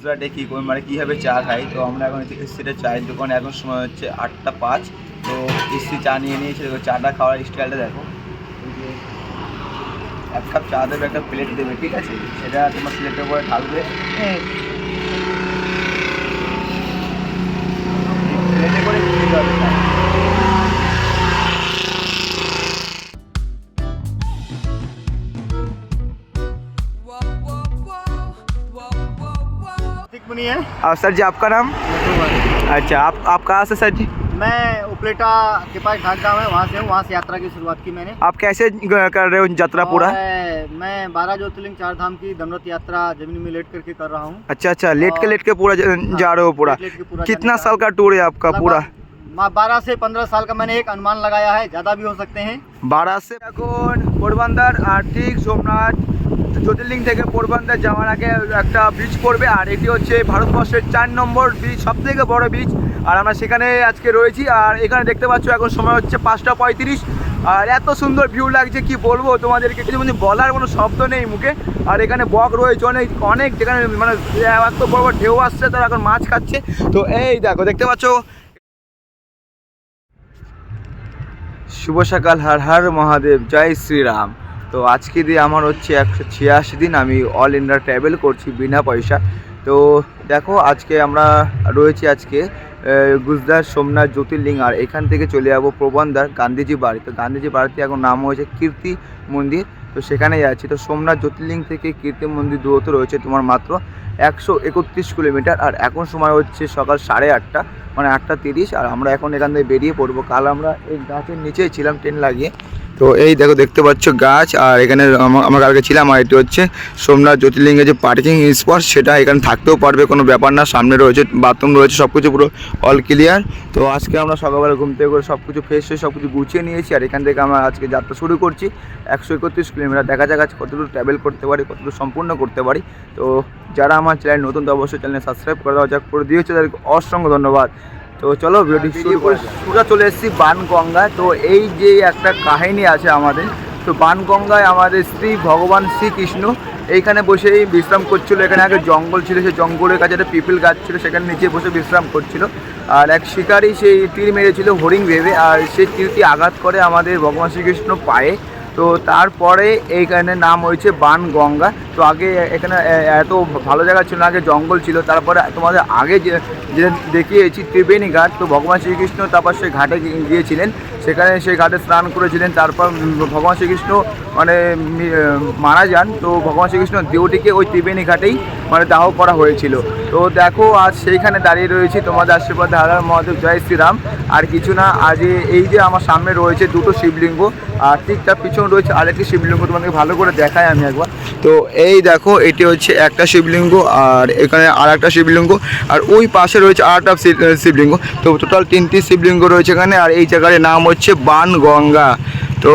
গুজরাটে কী মানে কীভাবে চা খাই। তো আমরা এখন এসছিটা চায়ের দোকানে, এখন সময় হচ্ছে 8টা 5। তো এসছি, চা নিয়ে নিয়েছি। দেখো চাটা খাওয়ার স্টাইলটা দেখো, এক কাপ চা দেবে, একটা প্লেট দেবে, ঠিক আছে, সেটা তোমার প্লেটের উপরে ঢালবে, প্লেটে করে দিতে হবে। और सर जी आपका नाम? अच्छा, आप कहाँ से सर जी? मैं उपलेटा के पास ढाक गाँव है, वहाँ से हूँ। वहाँ से यात्रा की शुरुआत की मैंने। आप कैसे कर रहे हो यात्रा पूरा? मैं 12 ज्योतिर्लिंग 4 धाम की दंडवत यात्रा जमीन में लेट करके कर रहा हूँ। अच्छा, लेट के पूरा जा रहे हो पूरा? कितना साल का टूर है आपका पूरा? 12 से 15 साल का मैंने एक अनुमान लगाया है, ज़्यादा भी हो सकते हैं। 12 से এখন পোরবন্দর আর ঠিক সোমনাথ জ্যোতির্লিং থেকে পোরবন্দর যাওয়ার আগে একটা ব্রিজ পড়বে, আর এটি হচ্ছে ভারতবর্ষের 4 নম্বর ব্রিজ, সবথেকে বড় ব্রিজ। আর আমরা সেখানে আজকে রয়েছি। আর এখানে দেখতে পাচ্ছ এখন সময় হচ্ছে 5টা 35। আর এত সুন্দর ভিউ লাগছে, কি বলবো তোমাদেরকে, কিছু বলার কোনো শব্দ নেই মুখে। আর এখানে বক রয়েছে অনেক যেখানে মানে এত বড় বড় ঢেউ আসছে, তারা এখন মাছ খাচ্ছে। তো এই দেখো, দেখতে পাচ্ছ। শুভ সকাল, হর হর মহাদেব, জয় শ্রীরাম। তো আজকে দিয়ে আমার হচ্ছে 186 দিন আমি অল ইন্ডিয়া ট্রাভেল করছি বিনা পয়সা। তো দেখো আজকে আমরা রয়েছি গুজরাট সোমনাথ জ্যোতির্লিং, আর এখান থেকে চলে যাবো পোরবন্দর গান্ধীজি বাড়ি। তো গান্ধীজি বাড়িতে এখন নাম হয়েছে কীর্তি মন্দির, তো সেখানে যাচ্ছি। তো সোমনাথ জ্যোতির্লিং থেকে কীর্তি মন্দির দূরত্ব রয়েছে তোমার মাত্র 131 কিলোমিটার। আর এখন সময় হচ্ছে সকাল 8:30, মানে 8টা 30। আর আমরা এখন এখান থেকে বেরিয়ে পড়বো। কাল আমরা এই গাছের নিচেই ছিলাম ট্রেন লাগিয়ে। তো এই দেখো, দেখতে পাচ্ছ গাছ, আর এখানে আমরা কালকে ছিলাম। আর এটি হচ্ছে সোমনাথ জ্যোতির্লিঙ্গের যে পার্কিং স্পট, সেটা এখানে থাকতেও পারবে, কোনো ব্যাপার না। সামনে রয়েছে বাথরুম রয়েছে, সব কিছু পুরো অল ক্লিয়ার। তো আজকে আমরা সকালবেলা ঘুম থেকে করে সব কিছু ফ্রেশ হয়ে সব কিছু গুছিয়ে নিয়েছি। আর এখান থেকে আমরা আজকে যাত্রা শুরু করছি 131 কিলোমিটার। দেখা যাক আজ কতদূর ট্রাভেল করতে পারি, কতদূর সম্পূর্ণ করতে পারি। তো যারা আমার চ্যানেল নতুন, তো অবশ্যই চ্যানেল সাবস্ক্রাইব করে দেওয়া, যাক করে দিয়েছে তাদেরকে অসংখ্য ধন্যবাদ। তো চলো ভিডিওটি শুরু করে। পুরো চলে এসেছি বানগঙ্গা। তো এই যে একটা কাহিনী আছে আমাদের, তো বানগঙ্গায় আমাদের ভগবান শ্রীকৃষ্ণ এইখানে বসেই বিশ্রাম করছিল। এখানে আগে জঙ্গল ছিল, সেই জঙ্গলের কাছে একটা পিপল গাছ ছিল, সেখানে নিচে বসে বিশ্রাম করছিল। আর এক শিকারী সেই তীর মেরেছিল হরিণ ভেবে, আর সেই তীরটি আঘাত করে আমাদের ভগবান শ্রীকৃষ্ণ পায়ে। তো তারপরে এইখানে নাম হয়েছে বানগঙ্গা। তো আগে এখানে এত ভালো জায়গা ছিল না, আগে জঙ্গল ছিল। তারপরে তোমাদের আগে যে দেখিয়েছি ত্রিবেণী ঘাট, তো ভগবান শ্রীকৃষ্ণ তারপর সেই ঘাটে গিয়েছিলেন, সেখানে সেই ঘাটে স্নান করেছিলেন। তারপর ভগবান শ্রীকৃষ্ণ মানে মারা যান। তো ভগবান শ্রীকৃষ্ণ দেহটিকে ওই ত্রিবেণী ঘাটেই মানে দাহ করা হয়েছিল। তো দেখো আজ সেইখানে দাঁড়িয়ে রয়েছি, তোমাদের আশীর্বাদে, হর হর মহাদেব, জয় শ্রীরাম। আর কিছু না, আজ এই যে আমার সামনে রয়েছে দুটো শিবলিঙ্গ, আর ঠিক তার পিছনে রয়েছে আরেকটি শিবলিঙ্গ, তোমাদেরকে ভালো করে দেখাই আমি একবার। তো এই দেখো, এটি হচ্ছে একটা শিবলিঙ্গ, আর এখানে আর একটা শিবলিঙ্গ, আর ওই পাশে রয়েছে আর একটা শিবলিঙ্গ। তো টোটাল 3টি শিবলিঙ্গ রয়েছে এখানে। আর এই জায়গার নাম হচ্ছে বানগঙ্গা। তো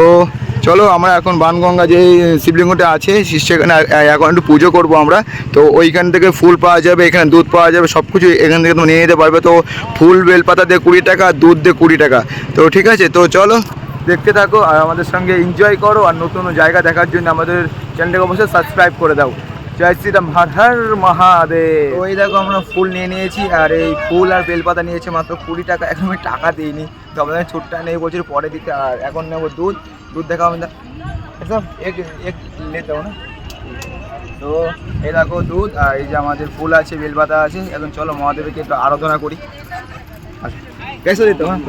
চলো আমরা এখন বানগঙ্গা যে শিবলিঙ্গটা আছে সেখানে এখন একটু পুজো করবো আমরা। তো ওইখান থেকে ফুল পাওয়া যাবে, এখানে দুধ পাওয়া যাবে, সব কিছু এখান থেকে তুমি নিয়ে নিতে পারবে। তো ফুল বেলপাতা দিয়ে 20 টাকা, দুধ দিয়ে 20 টাকা। তো ঠিক আছে, তো চলো দেখতে থাকো আর আমাদের সঙ্গে এনজয় করো। আর নতুন জায়গা দেখার জন্য আমাদের চ্যানেলটাকে অবশ্যই সাবস্ক্রাইব করে দাও। জয় শ্রীরাম, হর হর মহাদেব। তো এই দেখো আমরা ফুল নিয়ে নিয়েছি, আর এই ফুল আর বেলপাতা নিয়েছে মাত্র 20 টাকা। এখন আমি টাকা দিইনি, তো আমাদের ছোট্টা নেই, বলছিল পরে দিতে। আর এখন নেবো দুধ দেখাও আমি একদম এক লেতে না। তো এই দেখো দুধ, আর এই যে আমাদের ফুল আছে, বেলপাতা আছে। এখন চলো মহাদেবকে একটু আরাধনা করি। আচ্ছা কেসে দিতে হ্যাঁ।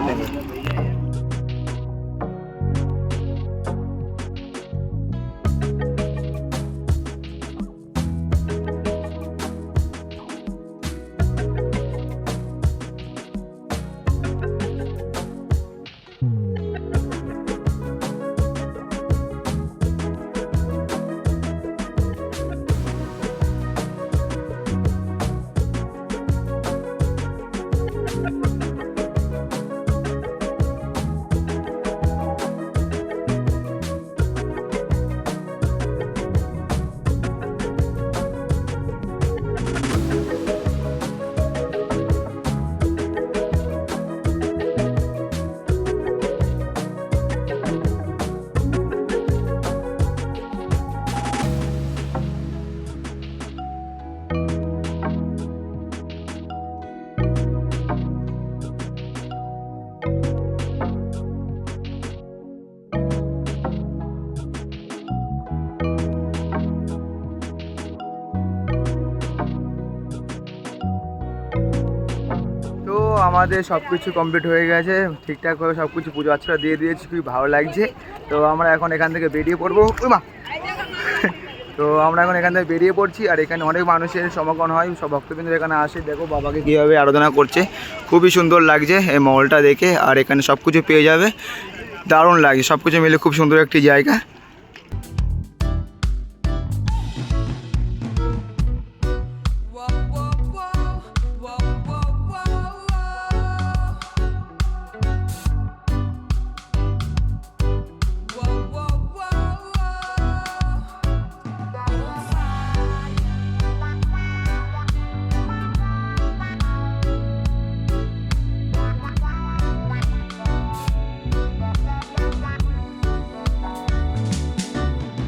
আমাদের সব কিছু কমপ্লিট হয়ে গেছে, ঠিকঠাকভাবে সব কিছু পুজো আচ্ছা দিয়ে দিয়েছি, খুবই ভালো লাগছে। তো আমরা এখন এখান থেকে বেরিয়ে পড়বো। তো আমরা এখন এখান থেকে বেরিয়ে পড়ছি, আর এখানে অনেক মানুষের সমাগম হয়, সব ভক্তবৃন্দ এখানে আসে। দেখো বাবাকে কীভাবে আরাধনা করছে, খুবই সুন্দর লাগছে এই মহলটা দেখে। আর এখানে সব কিছু পেয়ে যাবে, দারুণ লাগছে, সব কিছু মিলে খুব সুন্দর একটি জায়গা।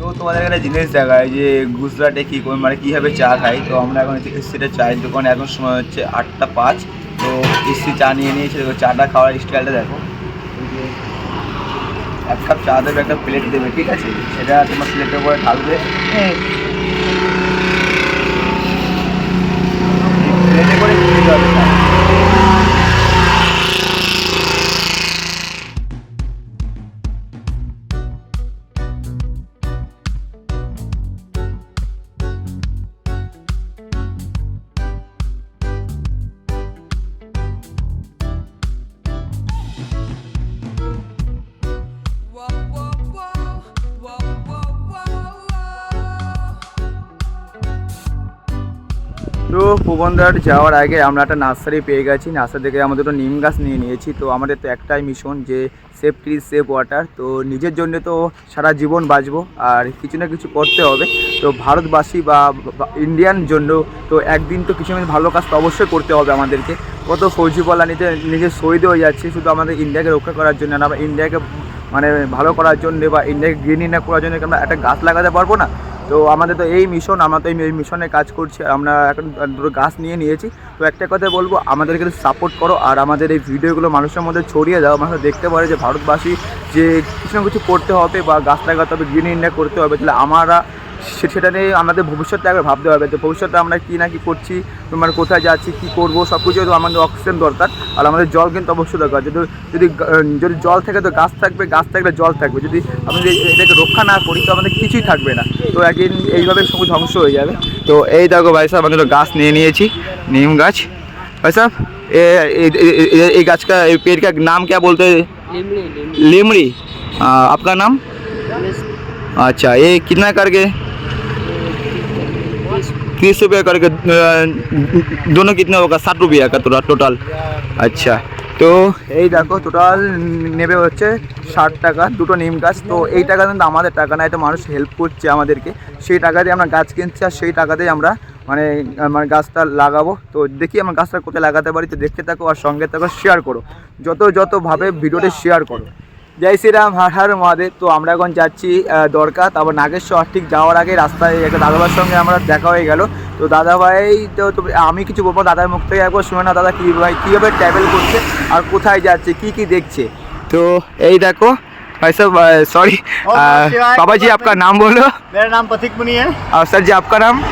তো তোমাদের এখানে জিনিস দেখায় যে গুজরাটে কী মানে কীভাবে চা খায়। তো আমরা এখন এসেছি চায়ের দোকানে, এখন সময় হচ্ছে 8টা 5। তো এসছি, চা নিয়ে নিয়েছি। দেখো চাটা খাওয়ার স্টাইলটা দেখো, এক কাপ চা দেবে, একটা প্লেট দেবে, ঠিক আছে? সেটা তোমার প্লেটের উপরে ঢালবে, প্লেটে করে দিতে হবে। তো ভুবনদার যাওয়ার আগে আমরা একটা নার্সারি পেয়ে গেছি, নার্সারি থেকে আমরা দুটো নিম গাছ নিয়ে নিয়েছি। তো আমাদের তো একটাই মিশন যে সেভ ট্রি সেভ ওয়াটার। তো নিজের জন্য তো সারা জীবন বাঁচবো, আর কিছু না কিছু করতে হবে। তো ভারতবাসী বা ইন্ডিয়ান জন্য তো একদিন তো কিছু ভালো কাজ তো অবশ্যই করতে হবে আমাদেরকে। কত ফৌজিওয়ালা নিজের শহীদ হয়ে যাচ্ছে শুধু আমাদের ইন্ডিয়াকে রক্ষা করার জন্য, আর আমরা ইন্ডিয়াকে মানে ভালো করার জন্য বা ইন্ডিয়াকে গ্রিন ইন্ডিয়া করার জন্য আমরা একটা গাছ লাগাতে পারবো না? তো আমাদের তো এই মিশন, আমরা তো এই মিশনে কাজ করছি, আর আমরা এখন দুটো গাছ নিয়ে নিয়েছি। তো একটা কথা বলবো, আমাদেরকে সাপোর্ট করো, আর আমাদের এই ভিডিওগুলো মানুষের মধ্যে ছড়িয়ে দাও। মানুষ দেখতে পারে যে ভারতবাসী যে কিছু না কিছু করতে হবে বা গাছ লাগাতে হবে, গ্রিন ইন্ডিয়া করতে হবে। তাহলে আমরা সেটা নিয়ে আমাদের ভবিষ্যৎটা একবার ভাবতে হবে, যে ভবিষ্যতে আমরা কী না কী করছি, মানে কোথায় যাচ্ছি, কী করবো, সব কিছু। তো আমাদের অক্সিজেন দরকার, আর আমাদের জল কিন্তু অবশ্যই দরকার। যদি জল থাকে তো গাছ থাকবে, গাছ থাকলে জল থাকবে। যদি আমরা এটাকে রক্ষা না করি তো আমাদের কিছুই থাকবে না। তো একদিন এইভাবে সব ধ্বংস হয়ে যাবে। তো এই দেখো ভাই সাহেব, আমাদের গাছ নিয়ে নিয়েছি, नीम गाछ। भाई साहब ये गाछ का पेड़ का नाम क्या बोलते हैं? लिमड़ी। आपका नाम? अच्छा, ये कितना करके? 30 रुपये करके। दोनों कितना होगा? 60 रुपया का टोटल। अच्छा, তো এই দেখো টোটাল নেবে হচ্ছে 60 টাকা দুটো নিম গাছ। তো এই টাকা কিন্তু আমাদের টাকা না, এটা মানুষ হেল্প করছে আমাদেরকে, সেই টাকা দিয়ে আমরা গাছ কিনছি, আর সেই টাকা দিয়ে আমরা মানে গাছটা লাগাবো। তো দেখি আমরা গাছটা কোথায় লাগাতে পারি। তো দেখতে থাকো আর সঙ্গে থাকো, শেয়ার করো, যতভাবে ভিডিওটা শেয়ার করো। জয় শ্রীরাম, হর হর মহাদেব। তো আমরা এখন যাচ্ছি দরকার, তারপর নাগেশ্বর। ঠিক যাওয়ার আগে রাস্তায় একটা দাদাভাইয়ের সঙ্গে আমরা দেখা হয়ে গেল। তো দাদাভাই তো আমি কিছু বলবো, দাদার মুখ থেকে একবার শুনে না দাদা কীভাবে ট্রাভেল করছে আর কোথায় যাচ্ছে, কি দেখছে। তো এই দেখো भाई साहब, सॉरी बाबा जी, आपका नाम बोलो। मेरा नाम पथिक मुनि है। और सर जी आपका नाम?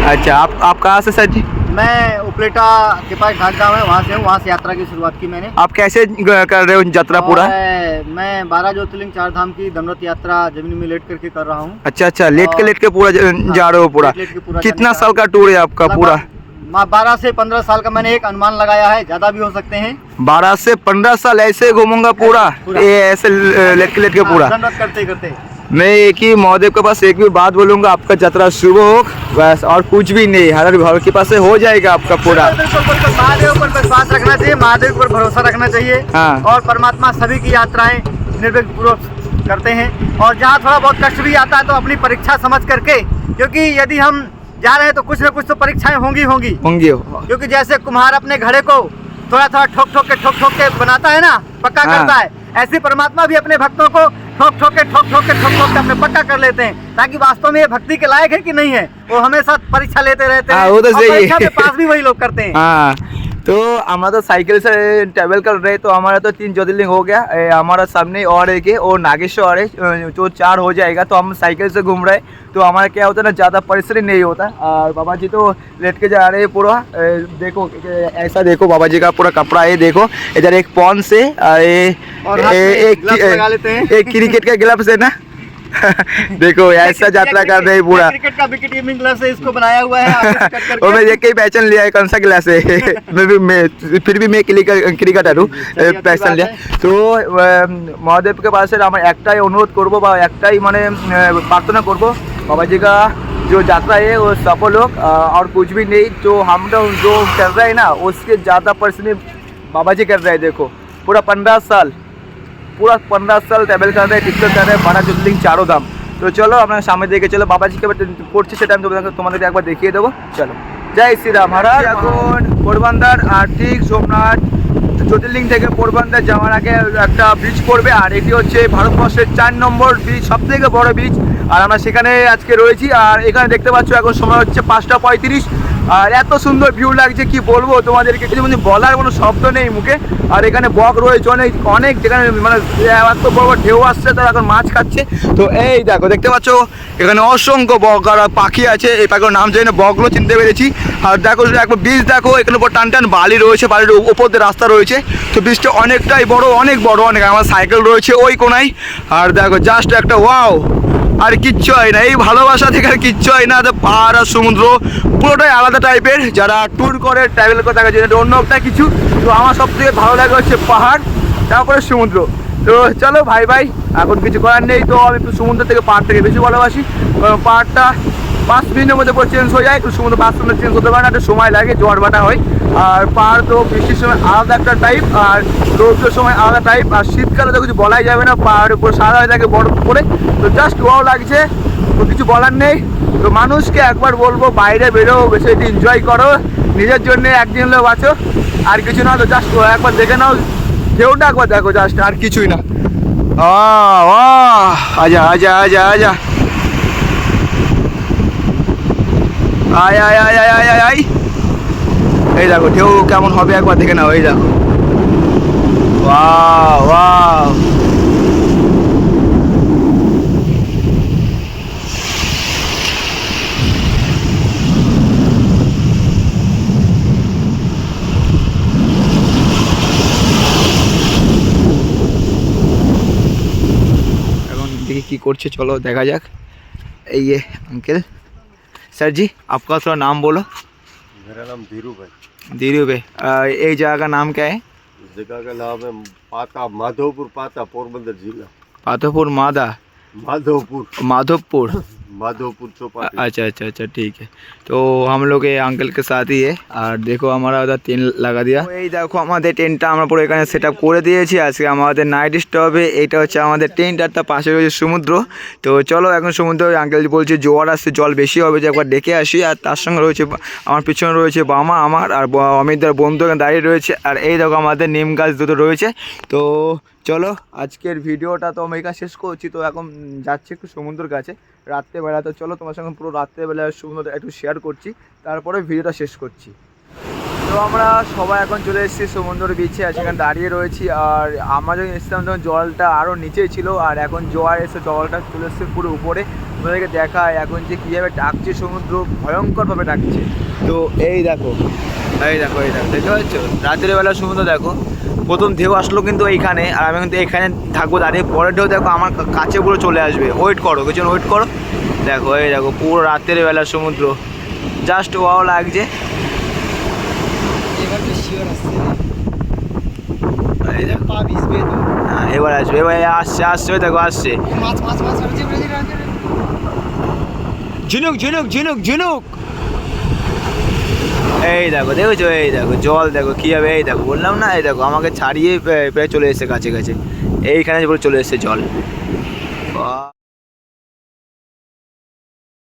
अच्छा, आप कहाँ से सर जी? मैं उपलेटा के पास ढाक गाँव है, वहाँ से हूँ। वहाँ से यात्रा की शुरुआत की मैंने। आप कैसे कर रहे हो यात्रा पूरा? मैं 12 ज्योतिर्लिंग 4 धाम की दंडवत यात्रा जमीन में लेट करके कर रहा हूँ। अच्छा, लेट के पूरा जा रहे हो पूरा? कितना साल का टूर है आपका पूरा? 12 से 15 साल का मैंने एक अनुमान लगाया है, ज्यादा भी हो सकते हैं। 12 से 15 साल ऐसे घूमूंगा पूरा? ये ऐसे लेट के पूरा दंडवत करते मैं एक ही महादेव के पास एक भी बात बोलूंगा, आपका यात्रा शुभ हो बस, और कुछ भी नहीं। हर घर के पास से हो जाएगा आपका पूरा। महादेव पर विश्वास रखना चाहिए, महादेव पर भरोसा रखना चाहिए। हाँ। और परमात्मा सभी की यात्राएं निर्विघ्न पूर्वक करते हैं। और जहाँ थोड़ा बहुत कष्ट भी आता है तो अपनी परीक्षा समझ करके, क्योंकि यदि हम जा रहे हैं तो कुछ न कुछ तो परीक्षाएं होंगी। क्योंकि जैसे कुम्हार अपने घड़े को थोड़ा ठोक के बनाता है ना, पक्का करता है, ऐसे परमात्मा भी अपने भक्तों को ठोक के अपने पक्का कर लेते हैं, ताकि वास्तव में ये भक्ति के लायक है कि नहीं है, वो हमेशा परीक्षा लेते रहते हैं। वो तो सही है। परीक्षा में पास भी वही लोग करते हैं। तो हमारा तो साइकिल से ट्रैवल कर रहे, तो हमारा तो 3 ज्योतिर्लिंग हो गया। हमारा सामने और एक है और नागेश्वर है, जो 4 हो जाएगा। तो हम साइकिल से घूम रहे हैं, तो हमारा क्या होता है ना, ज़्यादा परिश्रम नहीं होता। और बाबा जी तो लेट के जा रहे हैं पूरा। देखो ऐसा देखो बाबा जी का पूरा कपड़ा है, देखो इधर एक पॉन्स है और एक क्रिकेट का ग्लव्स है ना। देखो ऐसा यात्रा कर रहे हैं पूरा। क्रिकेट का विकेट कीपिंग ग्लव्स है, इसको बनाया हुआ है आगे से कट करके। और मैं देख के ही पहचान लिया है कौन सा ग्लास है। फिर भी मैं क्रिकेटर हूँ, पहचान लिया। तो महादेव के पास আমার একটাই অনুরোধ করবো বা একটাই মানে প্রার্থনা করবো, बाबा जी का जो यात्रा है वो सफल हो और कुछ भी नहीं। तो हम लोग जो कर रहे हैं ना, उसके ज़्यादा परिश्रम बाबा जी कर रहे हैं। देखो पूरा 15 साल ट्रैवल कर रहे हैं, टिकटॉक कर रहे हैं, 12 ज्योतिर्लिंग 4 धाम। तो चलो अपना सामने देखे चलो, बाबा जी के পড়ছে সেটা আমি তোমাদেরকে একবার দেখিয়ে দেবো। চলো, জয় শ্রীরাম। হারার এখন পোরবন্দর আর ঠিক সোমনাথ জ্যোতির্লিং থেকে পোরবন্দর যাওয়ার আগে একটা ব্রিজ পড়বে, আর এটি হচ্ছে ভারতবর্ষের 4 নম্বর ব্রিজ, সবথেকে বড় ব্রিজ। আর আমরা সেখানে আজকে রয়েছি। আর এখানে দেখতে পাচ্ছ এখন সময় হচ্ছে 5টা 35। আর এত সুন্দর ভিউ লাগছে কি বলবো তোমাদেরকে, কিছু বলার কোনো শব্দ নেই মুখে। আর এখানে বক রয়েছে অনেক যেখানে মানে এত বড় ঢেউ আসছে, তারা এখন মাছ খাচ্ছে। তো এই দেখো দেখতে পাচ্ছ এখানে অসংখ্য বক আর পাখি আছে। এই পাখির নাম জানি না, বকগুলো চিনতে পেরেছি। আর দেখো একবার ব্রিজ দেখো, এখানে উপর টান বালি রয়েছে, বালির উপর দিয়ে রাস্তা রয়েছে। তো ব্রিজটা অনেকটাই বড়, অনেক আমার সাইকেল রয়েছে ওই কোনায়। আর দেখো জাস্ট একটা ওয়াও, আর কিচ্ছু হয় না। এই ভালোবাসা থেকে আর কিচ্ছু হয় না। পাহাড় আর সমুদ্র পুরোটাই আলাদা টাইপের। যারা ট্যুর করে ট্রাভেল করে থাকে যেটা অন্য একটা কিছু। তো আমার সবথেকে ভালো লাগে হচ্ছে পাহাড়, তারপরে সমুদ্র। তো চলো ভাই এখন কিছু করার নেই। তো আমি একটু সমুদ্র থেকে পাহাড় থেকে বেশি ভালোবাসি, কারণ পাহাড়টা 5 মিনিটের মধ্যে পরে চেঞ্জ হয়ে যায়, একটু সমুদ্র 5 মিনিট চেঞ্জ হতে পারে না, একটু সময় লাগে, জোয়ার ভাটা হয়। আর পাহাড় তো বৃষ্টির সময় আলাদা একটা টাইপ, আর রৌদ্রের সময় আলাদা টাইপ। আর শীতকালে তো কিছু বলাই যাবে না, পাহাড়ের উপর সাদা হয়ে থাকে বরফ পরে। তো জাস্ট ওয়াও লাগছে, তো কিছু বলার নেই। তো মানুষকে একবার বলবো বাইরে বেরো, বেশি একটু এনজয় করো, নিজের জন্য একদিন হলেও বাঁচো, আর কিছু না। তো জাস্ট একবার দেখে নাও, ঢেউটা একবার দেখো, জাস্ট আর কিছুই না। আজা আজা আজা আজা আয় আয় আয় আয় আয় আয়। এই দেখো ঢেউ কেমন হবে একবার দেখে নাও। এই দেখো ওয়াও ওয়াও। এখন দেখি কি করছে, চলো দেখা যাক। এই ये अंकल, सर जी आपका थोड़ा नाम बोलो। मेरा नाम धीरू भाई। धीरू भाई, एक जगह का नाम क्या है? इस जगह का नाम है पाता, माधोपुर पाता, पोरबंदर जिला। पाथोपुर माधोपुर माधोपुर चौपाटी। अच्छा ठीक है। तो हम लोग ये अंकल के साथ ही है। और देखो हमारा उधर टेंट लगा दिया। এই দেখো আমাদের টেন্টটা আমরা পুরো এখানে সেট আপ করে দিয়েছি। আজকে আমাদের নাইট স্টপে এটা হচ্ছে আমাদের টেন্ট, আর তার পাশে রয়েছে সমুদ্র। তো চলো এখন সমুদ্র, আঙ্কেল বলছে জোয়ার আসছে, জল বেশি হবে, যে একবার ডেকে আসি। আর তার সঙ্গে রয়েছে আমার পিছনে রয়েছে বাবা আমার, আর অমিতদার বন্ধু এখানে দাঁড়িয়ে রয়েছে। আর এই দেখো আমাদের নিম গাছ দুটো রয়েছে। তো চলো আজকের ভিডিওটা তো আমি এখানে শেষ করছি। তো এখন যাচ্ছি একটু সমুদ্রের কাছে রাত্রেবেলা। তো চলো তোমার সঙ্গে পুরো রাত্রেবেলা সমুদ্র একটু শেয়ার করছি, তারপরে ভিডিওটা শেষ করছি। তো আমরা সবাই এখন চলে এসেছি সমুদ্র বিচে, আর সেখানে দাঁড়িয়ে রয়েছি। আর আমরা যখন এসেছিলাম তখন জলটা আরও নিচেই ছিল, আর এখন জোয়ার এসে জলটা চলে এসছে পুরো উপরে। তোমাদেরকে দেখায় এখন যে কীভাবে ডাকছে সমুদ্র, ভয়ঙ্করভাবে ডাকছে। তো এই দেখো দেখতে পাচ্ছ রাত্রেবেলা সমুদ্র দেখো। প্রথম ঢেউ আসলো কিন্তু এইখানে, আর আমি কিন্তু এখানে থাকবো দাঁড়িয়ে। পরের ঢেউ দেখো আমার কাছে পুরো চলে আসবে, ওয়েট করো, কিছু ওয়েট করো। দেখো এই দেখো পুরো রাতের বেলা সমুদ্র, জাস্ট ওয়াও লাগছে। এবার আসবে, এবার আসছে ওই দেখো আসছে। ঝিনুক এই দেখো দেখেছো, এই দেখো জল দেখো কী হবে। এই দেখো বললাম না, এই দেখো আমাকে ছাড়িয়ে প্রায় চলে এসেছে কাছে, এইখানে পুরো চলে এসেছে জল।